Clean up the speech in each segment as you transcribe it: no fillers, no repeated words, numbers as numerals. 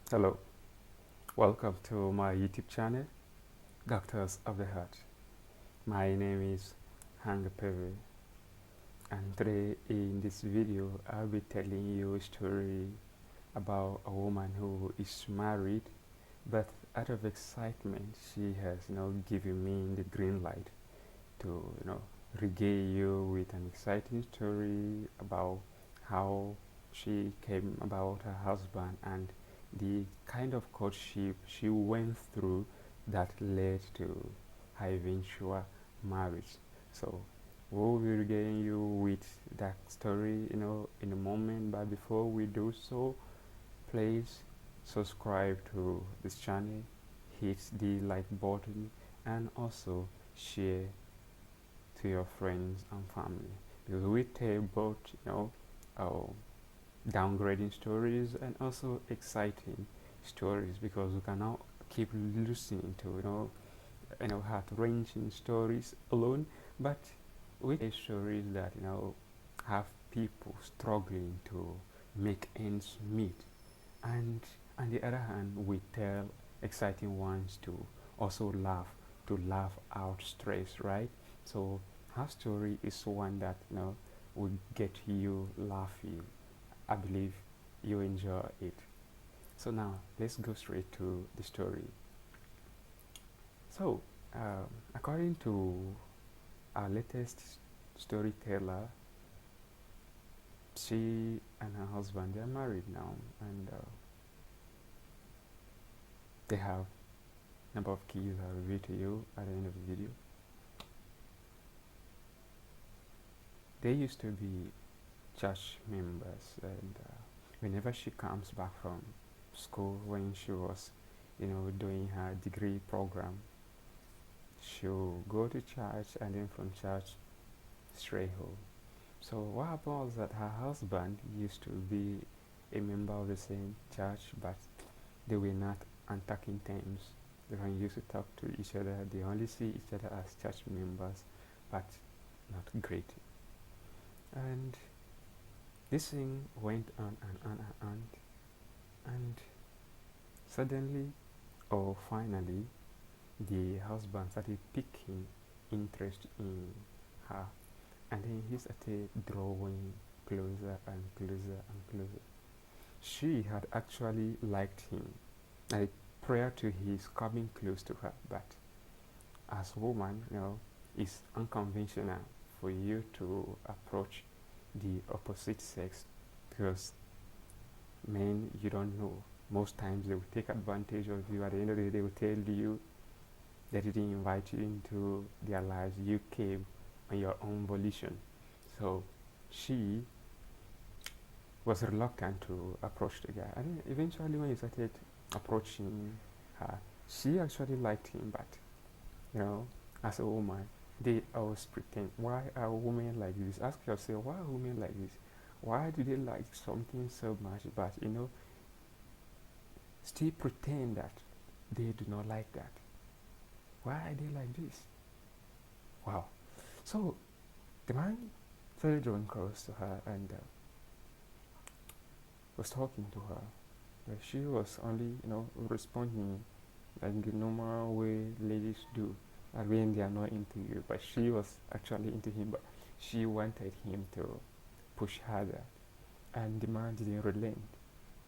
Hello, welcome to my YouTube channel, Doctors of the Heart. My name is Hang Peve, and today in this video I'll be telling you a story about a woman who is married, but out of excitement she has given me the green light to regale you with an exciting story about how she came about her husband and the kind of courtship she went through that led to her eventual marriage. So we'll be regaling you with that story, in a moment. But before we do so, please subscribe to this channel, hit the like button, and also share to your friends and family, because we tell both uh, downgrading stories and also exciting stories, because we cannot keep listening to heart-wrenching stories alone, but we tell stories that have people struggling to make ends meet, and on the other hand we tell exciting ones to also laugh out stress, right? So her story is one that will get you laughing. I believe you enjoy it. So now let's go straight to the story. So according to our latest storyteller, she and her husband, they are married now, and they have number of kids. I'll reveal to you at the end of the video. They used to be church members, and whenever she comes back from school, when she was doing her degree program, she'll go to church, and then from church straight home. So what happened was that her husband used to be a member of the same church, but they were not on talking terms. They don't used to talk to each other. They only see each other as church members, but not great. And this thing went on and on and on, and suddenly, or finally, the husband started picking interest in her, and then he started drawing closer and closer and closer. She had actually liked him, like prior to his coming close to her, but as a woman, it's unconventional for you to approach the opposite sex, because men, you don't know, most times they will take advantage of you. At the end of the day, they will tell you they didn't invite you into their lives, you came on your own volition. So she was reluctant to approach the guy, and then eventually when he started approaching her, she actually liked him, but as a woman, they always pretend. Why are women like this? Ask yourself, why are women like this? Why do they like something so much, but still pretend that they do not like that? Why are they like this? Wow. So the man started drawing close to her, and was talking to her, but she was only responding like the normal way ladies do, when they are not into you. But she was actually into him, but she wanted him to push harder, and the man didn't relent.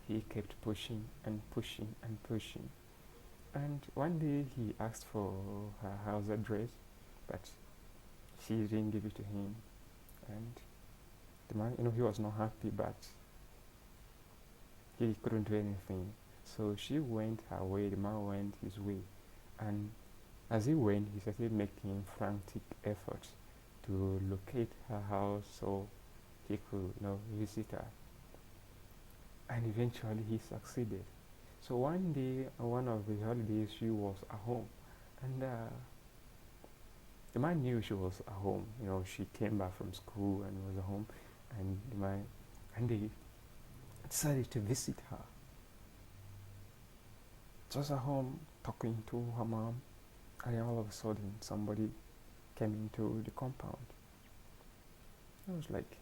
He kept pushing and pushing and pushing, and one day he asked for her house address, but she didn't give it to him, and the man, he was not happy, but he couldn't do anything. So she went her way, the man went his way, and as he went, he started making frantic efforts to locate her house so he could visit her, and eventually he succeeded. So one day, on one of the holidays, she was at home, and the man knew she was at home. She came back from school and was at home, and the man, and they decided to visit her. Just at home, talking to her mom, and then all of a sudden, somebody came into the compound. I was like,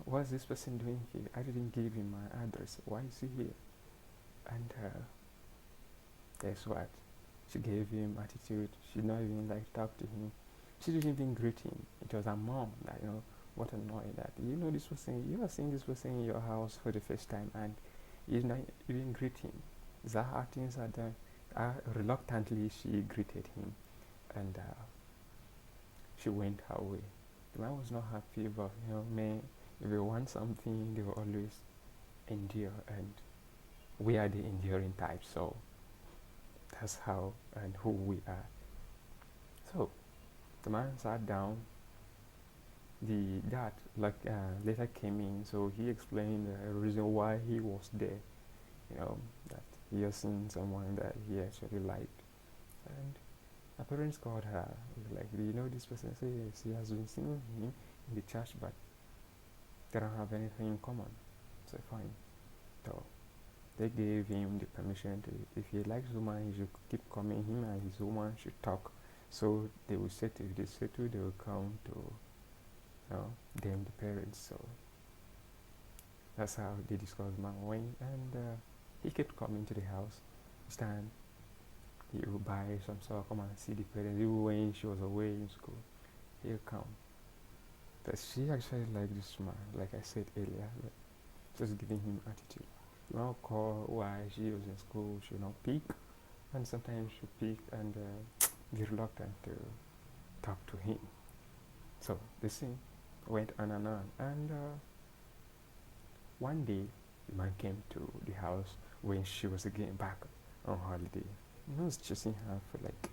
what's this person doing here? I didn't give him my address. Why is he here? And guess what? She gave him attitude. She did not even like talk to him. She didn't even greet him. It was her mom that what annoyed that this person you are seeing this person in your house for the first time and you did not even greet him. Is that how things are done? Reluctantly she greeted him and she went her way. The man was not happy, but man, if they want something, they will always endure, and we are the enduring type. So that's how and who we are. So the man sat down. The dad later came in, so he explained the reason why he was there. That he has seen someone that he actually liked, and her parents called her like, "Do you know this person?" Say yes, he has been seeing him in the church, but they don't have anything in common. So fine. So they gave him the permission to, if he likes woman, he should keep coming. Him and his woman should talk. So they will settle. If they settle, they will come to them, the parents. So that's how they discussed man went, and he kept coming to the house. Each time he would buy some stuff, come and see the parents. Even when she was away in school, he'll come. But she actually liked this man, like I said earlier, just giving him attitude. You want to call why she was in school, she would not pick, and sometimes she pick and be reluctant to talk to him. So the thing went on, and one day the man came to the house when she was again back on holiday. He was chasing her for like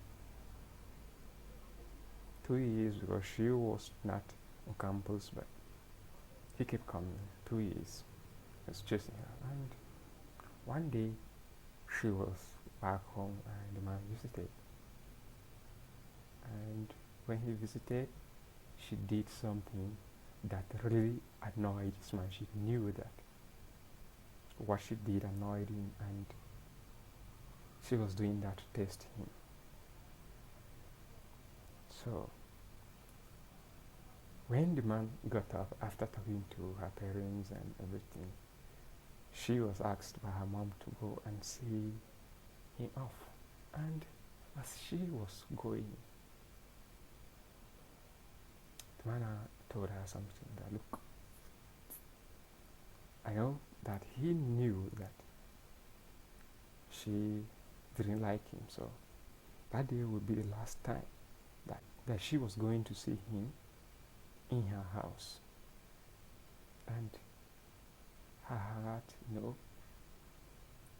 2 years because she was not on campus, but he kept coming. 2 years, he was chasing her, and one day she was back home and the man visited. And when he visited, she did something that really annoyed this man. She knew that what she did annoyed him, and she was doing that to test him. So when the man got up after talking to her parents and everything, she was asked by her mom to go and see him off. And as she was going, the man told her something that, look, I know that he knew that she didn't like him, so that day would be the last time that she was going to see him in her house. And her heart,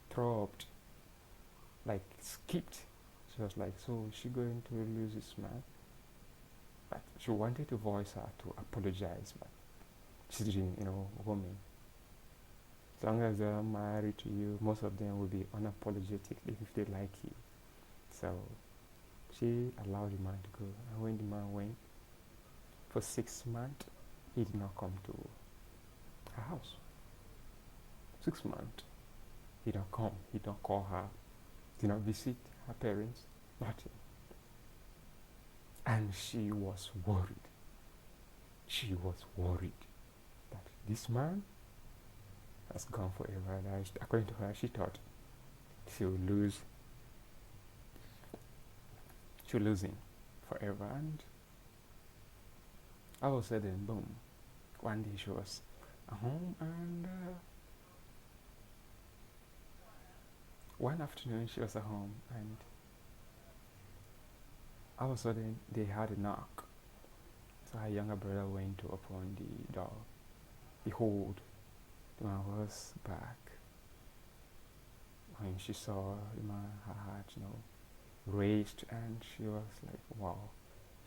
throbbed, like skipped. She was like, so is she going to lose this man? But she wanted to voice her to apologize, but she didn't, woman. As long as they're married to you, most of them will be unapologetic if they like you. So she allowed the man to go. And when the man went, for 6 months, he did not come to her house. 6 months. He did not come. He did not call her. Did not visit her parents. Nothing. And she was worried. She was worried that this man has gone forever. And according to her, she thought she would lose him forever. And all of a sudden, boom, one day she was at home, and one afternoon she was at home, and all of a sudden they had a knock. So her younger brother went to open the door. Behold, the man was back. When she saw the man, her heart, raised, and she was like, wow,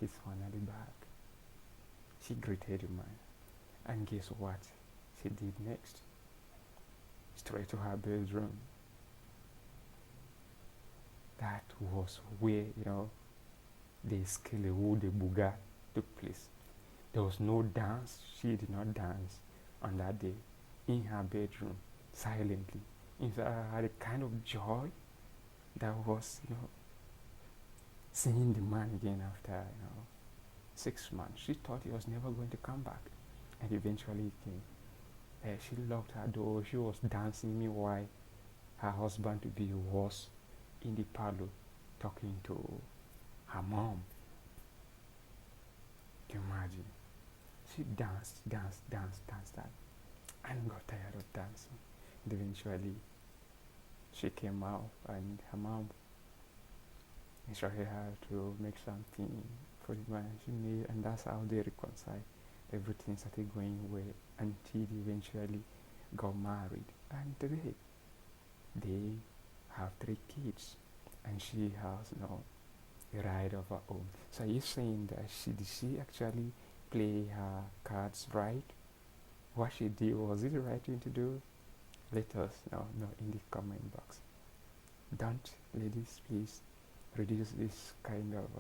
he's finally back. She greeted the man, and guess what she did next? Straight to her bedroom. That was where, the Skelewu, the Buga took place. There was no dance. She did not dance on that day in her bedroom, silently. In fact, I had a kind of joy that was, seeing the man again after, 6 months. She thought he was never going to come back, and eventually he came. She locked her door. She was dancing. Meanwhile, her husband was in the parlor talking to her mom. Can you imagine? She danced, and got tired of dancing. And eventually, she came out, and her mom instructed her to make something for the man. She made, and that's how they reconciled. Everything started going well until they eventually got married. And today, they have 3 kids, and she has no right of her own. So are you saying that did she actually play her cards right? What she did, was it the right thing to do? Let us know in the comment box. Don't, ladies, please reduce this kind of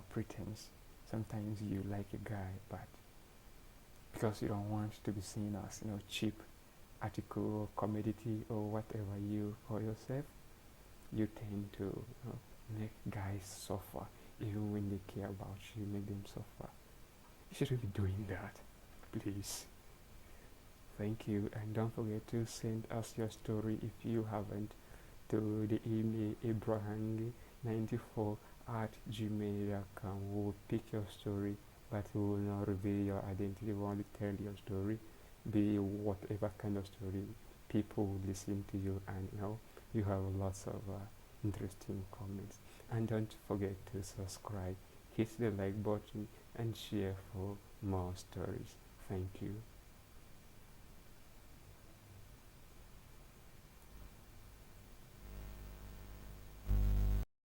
pretense. Sometimes you like a guy, but because you don't want to be seen as cheap article or commodity or whatever you call yourself, you tend to make guys suffer. Even when they care about you, make them suffer. You shouldn't be doing that, please. Thank you, and don't forget to send us your story if you haven't to the email abrahang94@gmail.com. We'll pick your story, but we will not reveal your identity. We will only tell your story, be whatever kind of story. People will listen to you, and you have lots of interesting comments. And don't forget to subscribe, hit the like button, and share for more stories. Thank you.